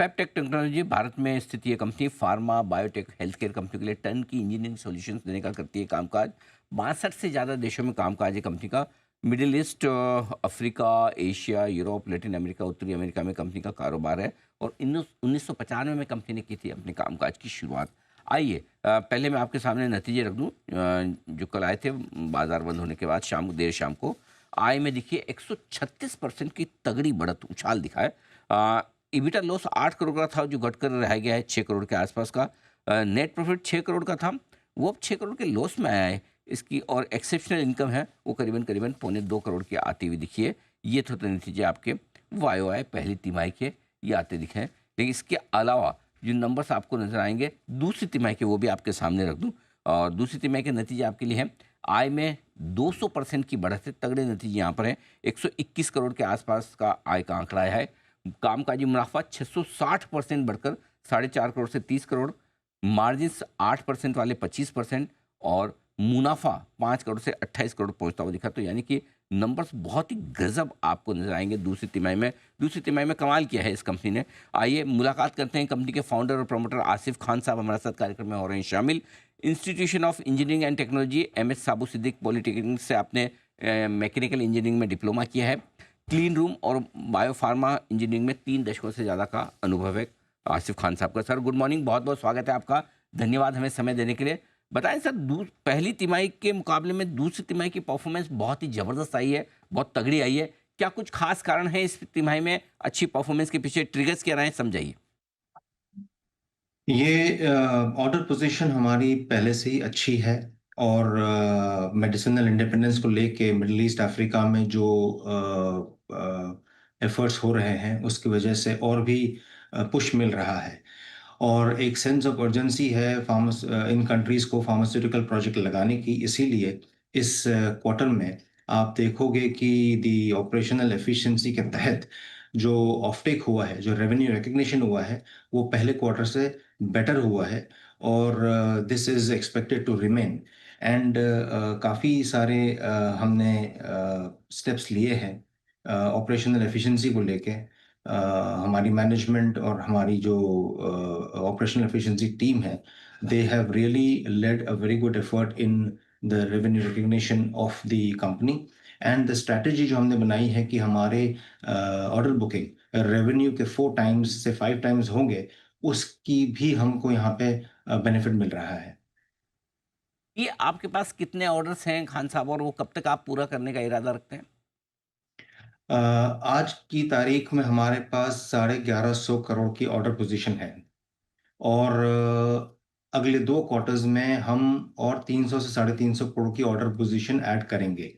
फैबटेक technology Bharat में स्थित ये company pharma, biotech, health care company के लिए टन की इंजीनियरिंग सॉल्यूशंस देने का करती है कामकाज। 62 से ज़्यादा देशों में कामकाज है कंपनी का। Middle east, Africa, Asia, Europe, Latin America, उत्तरी अमेरिका में कंपनी का कारोबार है। और 1995 में कंपनी ने की थी अपने कामकाज की शुरुआत। आइए, पहले मैं आपके सामने नतीजे रख दूं। जो कल आए थे बाजार बंद होने के बाद देर शाम को आय में देखिए 136% की तगड़ी बढ़त, उछाल दिखा है। इबिटा लॉस 8 करोड़ का था, जो घटकर रह गया है 6 करोड़ के आसपास का। नेट प्रॉफिट 6 करोड़ का था, वो अब 6 करोड़ के लॉस में आया है इसकी। और एक्सेप्शनल इनकम है वो करीबन करीबन पौने 2 करोड़ की आती हुई दिखी है। ये तो नतीजे आपके वाई वाई पहली तिमाही के ये आते दिखे हैं। लेकिन इसके अलावा जो नंबर्स आपको नजर आएंगे दूसरी तिमाही के, वो भी आपके सामने रख दूं। और दूसरी तिमाही के नतीजे आपके लिए हैं। आय में 200% की बढ़त है, तगड़े नतीजे यहाँ पर हैं। 121 करोड़ के आसपास का आय का आंकड़ा आया है। कामकाजी मुनाफा 660% बढ़कर 4.5 करोड़ से 30 करोड़। मार्जिन्स 8% वाले 25%। और मुनाफा 5 करोड़ से 28 करोड़ पहुंचता हुआ दिखा। तो यानी कि नंबर्स बहुत ही गजब आपको नजर आएंगे दूसरी तिमाही में। दूसरी तिमाही में कमाल किया है इस कंपनी ने। आइए मुलाकात करते हैं कंपनी के फाउंडर और प्रमोटर आसिफ खान साहब हमारे साथ कार्यक्रम में हो रहे हैं शामिल। Institution of engineering and technology, MS Sabu Siddique polytechnic से आपने मैकेनिकल इंजीनियरिंग में डिप्लोमा किया है। क्लीन रूम और बायोफार्मा इंजीनियरिंग में 3 दशकों से ज़्यादा का अनुभव है आसिफ खान साहब का। सर गुड मॉर्निंग, बहुत बहुत स्वागत है आपका। धन्यवाद हमें समय देने के लिए। बताएं सर, पहली तिमाही के मुकाबले में दूसरी तिमाही की परफॉर्मेंस बहुत ही ज़बरदस्त आई है, बहुत तगड़ी आई है। क्या कुछ खास कारण है इस तिमाही में अच्छी परफॉर्मेंस के पीछे? ट्रिगर्स क्या रहे हैं, समझाइए। ये ऑर्डर पोजीशन हमारी पहले से ही अच्छी है। और मेडिसिनल इंडिपेंडेंस को लेके मिडिल ईस्ट अफ्रीका में जो एफर्ट्स हो रहे हैं उसकी वजह से और भी पुश मिल रहा है। और एक सेंस ऑफ अर्जेंसी है इन कंट्रीज को फार्मास्यूटिकल प्रोजेक्ट लगाने की। इसीलिए इस क्वार्टर में आप देखोगे कि दी ऑपरेशनल एफिशिएंसी के तहत जो ऑफटेक हुआ है, जो रेवेन्यू रिकग्निशन हुआ है, वो पहले क्वार्टर से बेटर हुआ है। और this is expected to remain. And काफ़ी सारे हमने स्टेप्स लिए हैं ऑपरेशनल एफिशिएंसी को लेके। हमारी मैनेजमेंट और हमारी जो ऑपरेशनल एफिशिएंसी टीम है, they have really led a very good effort in the revenue recognition of the company. And the strategy जो हमने बनाई है कि हमारे ऑर्डर बुकिंग रेवेन्यू के 4 टाइम्स से 5 टाइम्स होंगे, उसकी भी हमको यहाँ पे बेनिफिट मिल रहा है। ये आपके पास कितने ऑर्डर्स हैं खान साहब, और वो कब तक आप पूरा करने का इरादा रखते हैं? आज की तारीख में हमारे पास 1150 करोड़ की ऑर्डर पोजीशन है। और अगले 2 क्वार्टर्स में हम और 300 से 350 करोड़ की ऑर्डर पोजीशन ऐड करेंगे।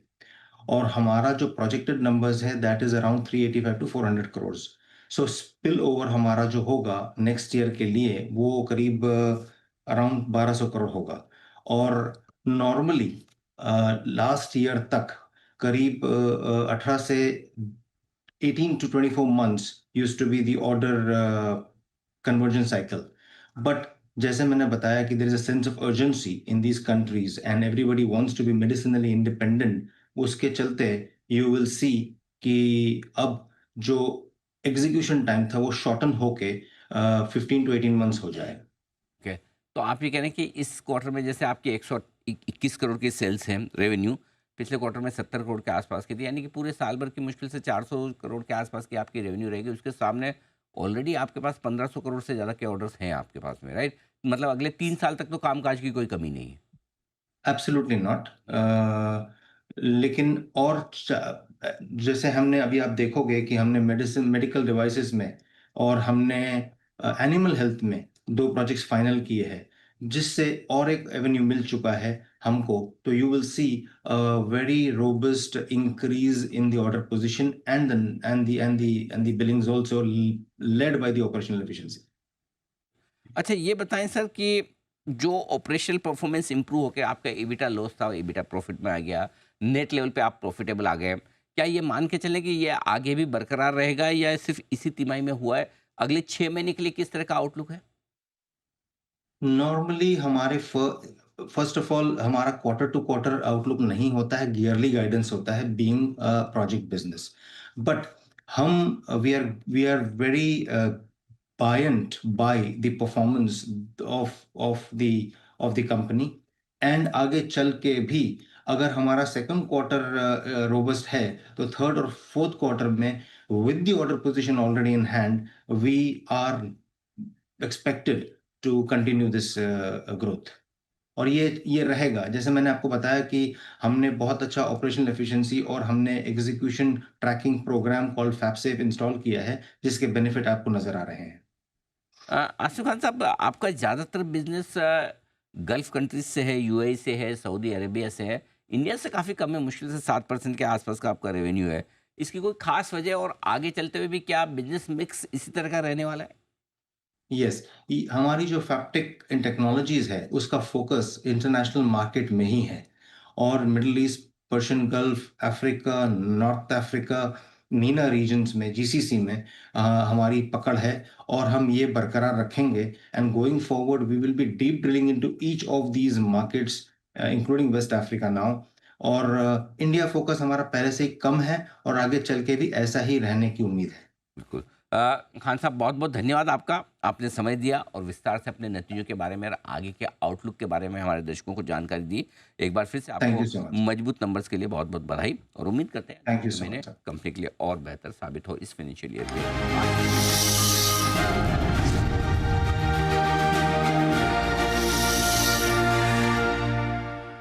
और हमारा जो प्रोजेक्टेड नंबर्स है that is around 385 to 400 crore. So spill over हमारा जो होगा नेक्स्ट ईयर के लिए वो करीब अराउंड 1200 करोड़ होगा। और नॉर्मली लास्ट ईयर तक करीब 18 से 18 to 24 months used to be the order conversion cycle. But जैसे मैंने बताया कि there is a sense of urgency in these countries and everybody wants to be medicinally independent, उसके चलते you will see कि अब जो एग्जीक्यूशन टाइम था वो शॉर्टन होके 15 to 18 months हो जाए। ओके, तो आप ये कह रहे हैं कि इस क्वार्टर में जैसे आपकी 121 करोड़ की सेल्स हैं, रेवेन्यू पिछले क्वार्टर में 70 करोड़ के आसपास की थी, यानी कि पूरे साल भर की मुश्किल से 400 करोड़ के आसपास की आपकी रेवेन्यू रहेगी। उसके सामने ऑलरेडी आपके पास 1500 करोड़ से ज़्यादा के ऑर्डर्स हैं आपके पास में, राइट? मतलब अगले 3 साल तक तो कामकाज की कोई कमी नहीं है। Absolutely not. लेकिन जैसे हमने अभी आप देखोगे कि हमने मेडिकल डिवाइसेस में और हमने एनिमल हेल्थ में 2 प्रोजेक्ट्स फाइनल किए हैं, जिससे और एक एवेन्यू मिल चुका है हमको। तो you will see very robust increase in the order position and the Billings also led by the operational efficiency. अच्छा, ये बताएं सर कि जो ऑपरेशनल परफॉर्मेंस इंप्रूव होकर आपका एबिटा लॉस था, एबिटा प्रॉफिट में आ गया, नेट लेवल पे आप प्रॉफिटेबल आ गए, क्या ये मान के चलें कि ये आगे भी बरकरार रहेगा या सिर्फ इसी तिमाही में हुआ है? अगले 6 महीने के लिए किस तरह का आउटलुक है? नॉर्मली हमारे फर्स्ट ऑफ ऑल हमारा क्वार्टर टू क्वार्टर आउटलुक नहीं होता है, ईयरली गाइडेंस होता है बीइंग प्रोजेक्ट बिजनेस। बट हम we are very buoyant by the performance of the company, and आगे चल के भी अगर हमारा सेकंड क्वार्टर रोबस्ट है तो थर्ड और फोर्थ क्वार्टर में with the order position already in hand, we are expected to continue this growth. और ये रहेगा, जैसे मैंने आपको बताया कि हमने बहुत अच्छा ऑपरेशनल एफिशिएंसी और हमने execution tracking program called FabSafe install किया है, जिसके बेनिफिट आपको नजर आ रहे हैं। आसिफ खान साहब, आपका ज़्यादातर बिजनेस गल्फ कंट्रीज से है, यूएई से है, सऊदी अरेबिया से है, इंडिया से काफ़ी कम है, मुश्किल से 7% के आसपास का आपका रेवेन्यू है। इसकी कोई खास वजह, और आगे चलते हुए भी क्या बिजनेस मिक्स इसी तरह का रहने वाला है? यस, हमारी जो फैक्टिक इन टेक्नोलॉजीज है उसका फोकस इंटरनेशनल मार्केट में ही है, और middle east, Persian gulf, Africa, north Africa, MENA regions में, जीसीसी में हमारी पकड़ है, और हम ये बरकरार रखेंगे। And going forward we will be deep drilling into each of these markets including west Africa now. और इंडिया फोकस हमारा पहले से ही कम है, और आगे चल के भी ऐसा ही रहने की उम्मीद है। बिल्कुल। खान साहब, बहुत बहुत धन्यवाद आपका। आपने समय दिया और विस्तार से अपने नतीजों के बारे में और आगे के आउटलुक के बारे में हमारे दर्शकों को जानकारी दी। एक बार फिर से थैंक यू आपको सो मच। मजबूत नंबर्स के लिए बहुत बहुत बधाई, और उम्मीद करते हैं थैंक यू आगामी सो महीने मच। कंपनी के लिए और बेहतर साबित हो इस फाइनेंशियल ईयर में।